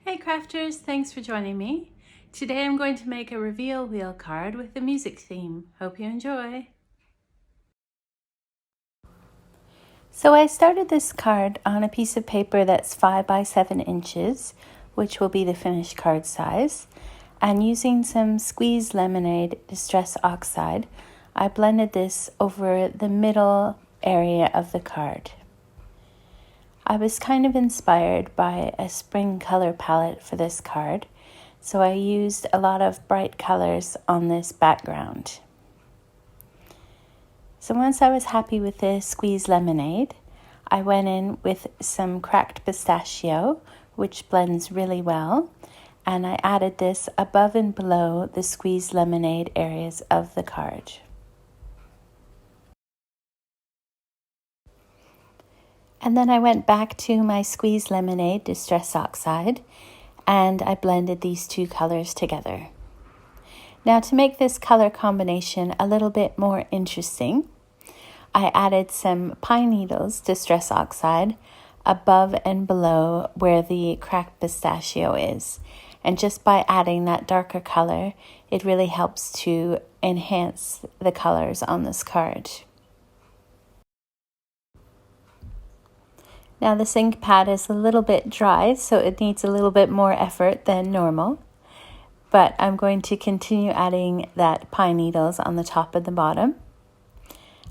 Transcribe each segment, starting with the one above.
Hey crafters, thanks for joining me. Today I'm going to make a reveal wheel card with the music theme. Hope you enjoy. So I started this card on a piece of paper that's 5 by 7 inches, which will be the finished card size. And using some squeezed lemonade Distress Oxide, I blended this over the middle area of the card. I was kind of inspired by a spring color palette for this card, so I used a lot of bright colors on this background. So once I was happy with the squeezed lemonade, I went in with some cracked pistachio, which blends really well, and I added this above and below the squeezed lemonade areas of the card. And then I went back to my squeezed lemonade Distress Oxide and I blended these two colors together. Now to make this color combination a little bit more interesting, I added some pine needles Distress Oxide above and below where the cracked pistachio is. And just by adding that darker color, it really helps to enhance the colors on this card. Now this ink pad is a little bit dry, so it needs a little bit more effort than normal. But I'm going to continue adding that pine needles on the top and the bottom.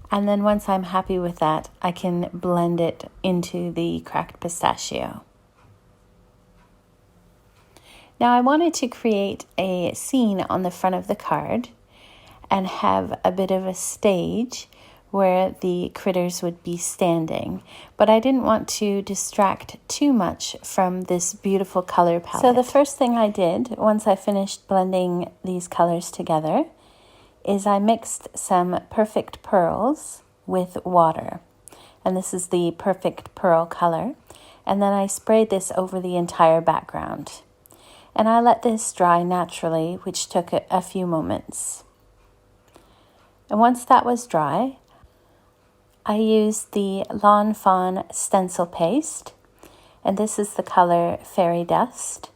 And then once I'm happy with that, I can blend it into the cracked pistachio. Now I wanted to create a scene on the front of the card and have a bit of a stage where the critters would be standing, but I didn't want to distract too much from this beautiful color palette. So the first thing I did once I finished blending these colors together is I mixed some perfect pearls with water, and this is the perfect pearl color, and then I sprayed this over the entire background, and I let this dry naturally, which took a few moments. And once that was dry, I used the Lawn Fawn stencil paste, and this is the color Fairy Dust,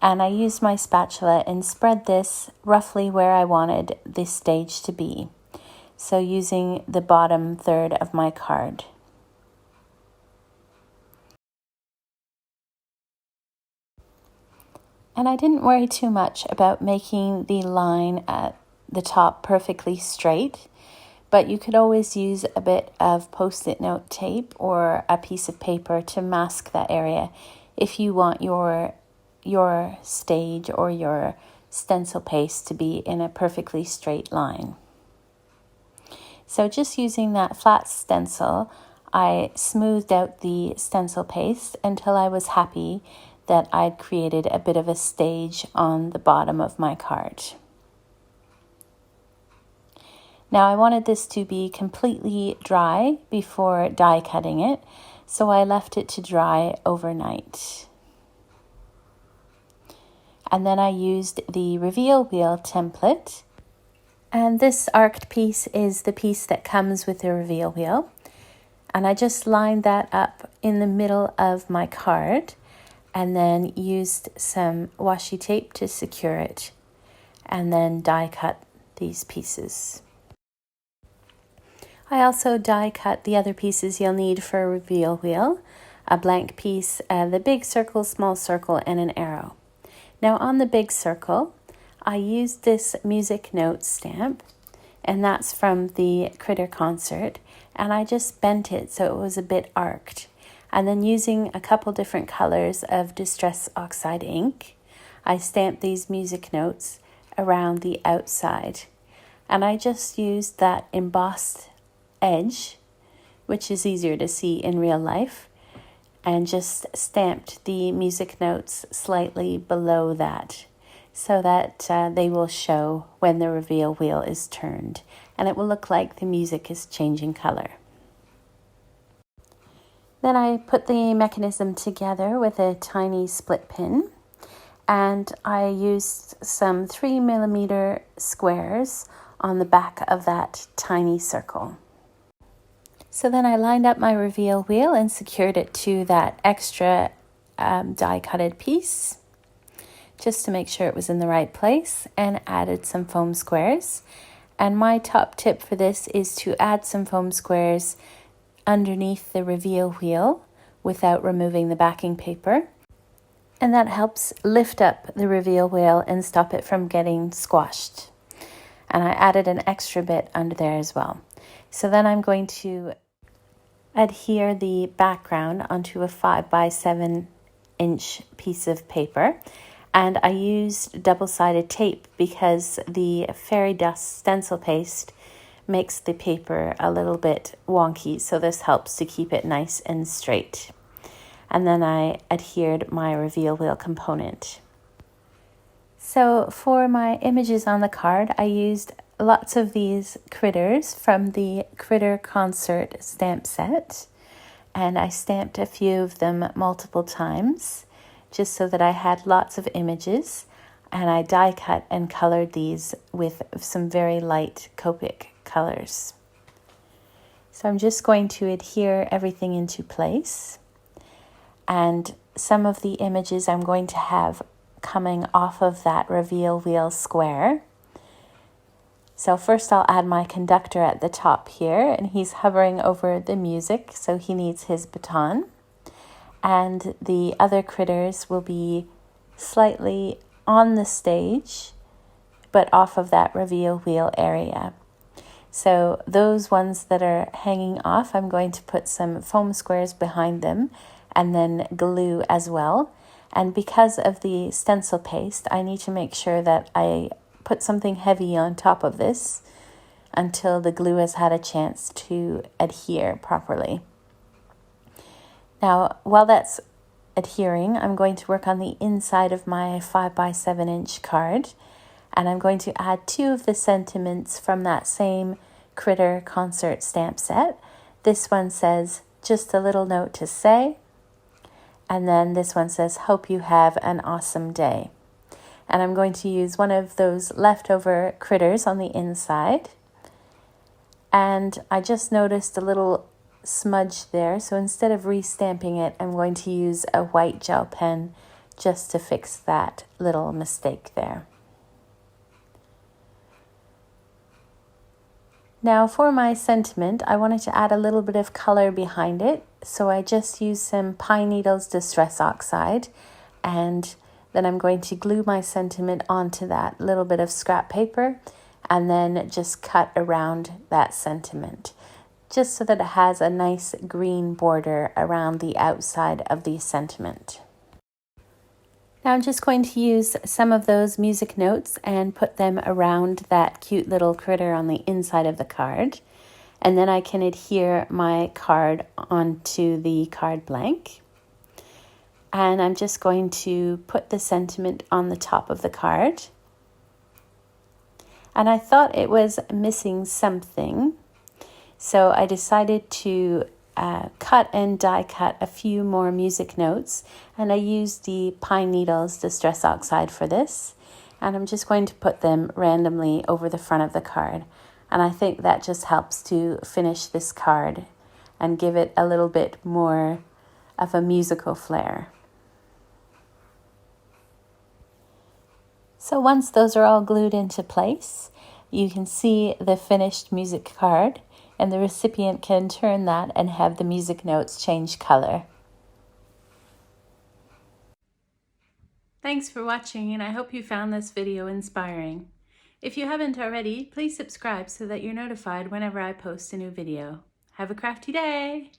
and I used my spatula and spread this roughly where I wanted this stage to be, so using the bottom third of my card. And I didn't worry too much about making the line at the top perfectly straight, but you could always use a bit of post-it note tape or a piece of paper to mask that area if you want your stage or your stencil paste to be in a perfectly straight line. So just using that flat stencil, I smoothed out the stencil paste until I was happy that I'd created a bit of a stage on the bottom of my card. Now I wanted this to be completely dry before die cutting it, so I left it to dry overnight. And then I used the reveal wheel template, and this arced piece is the piece that comes with the reveal wheel, and I just lined that up in the middle of my card and then used some washi tape to secure it and then die cut these pieces. I also die cut the other pieces you'll need for a reveal wheel, a blank piece, the big circle, small circle, and an arrow. Now on the big circle, I used this music note stamp, and that's from the Critter concert, and I just bent it so it was a bit arced. And then using a couple different colors of Distress Oxide ink, I stamped these music notes around the outside. And I just used that embossed edge, which is easier to see in real life, and just stamped the music notes slightly below that so that they will show when the reveal wheel is turned, and it will look like the music is changing color. Then I put the mechanism together with a tiny split pin, and I used some 3mm squares on the back of that tiny circle. So then I lined up my reveal wheel and secured it to that extra die-cutted piece. just to make sure it was in the right place, and added some foam squares. And my top tip for this is to add some foam squares underneath the reveal wheel without removing the backing paper. And that helps lift up the reveal wheel and stop it from getting squashed. And I added an extra bit under there as well. So then I'm going to adhere the background onto a 5x7" piece of paper. And I used double-sided tape because the fairy dust stencil paste makes the paper a little bit wonky, so this helps to keep it nice and straight. And then I adhered my reveal wheel component. So for my images on the card, I used lots of these critters from the Critter Concert stamp set, and I stamped a few of them multiple times just so that I had lots of images, and I die cut and colored these with some very light Copic colors. So I'm just going to adhere everything into place, and some of the images I'm going to have coming off of that reveal wheel square. So first I'll add my conductor at the top here, and he's hovering over the music, so he needs his baton. And the other critters will be slightly on the stage, but off of that reveal wheel area. So those ones that are hanging off, I'm going to put some foam squares behind them and then glue as well. And because of the stencil paste, I need to make sure that I put something heavy on top of this until the glue has had a chance to adhere properly. Now, while that's adhering, I'm going to work on the inside of my 5x7" card, and I'm going to add two of the sentiments from that same Critter Concert stamp set. This one says, "Just a little note to say," and then this one says, "Hope you have an awesome day." And I'm going to use one of those leftover critters on the inside, and I just noticed a little smudge there, so instead of restamping it, I'm going to use a white gel pen just to fix that little mistake there. Now for my sentiment, I wanted to add a little bit of color behind it, so I just used some Pine Needles Distress Oxide, and then I'm going to glue my sentiment onto that little bit of scrap paper and then just cut around that sentiment, just so that it has a nice green border around the outside of the sentiment. Now I'm just going to use some of those music notes and put them around that cute little critter on the inside of the card. And then I can adhere my card onto the card blank. And I'm just going to put the sentiment on the top of the card. And I thought it was missing something, so I decided to cut and die cut a few more music notes, and I used the Pine Needles Distress Oxide for this, and I'm just going to put them randomly over the front of the card, and I think that just helps to finish this card and give it a little bit more of a musical flair. So once those are all glued into place, you can see the finished music card, and the recipient can turn that and have the music notes change color. Thanks for watching, and I hope you found this video inspiring. If you haven't already, please subscribe so that you're notified whenever I post a new video. Have a crafty day!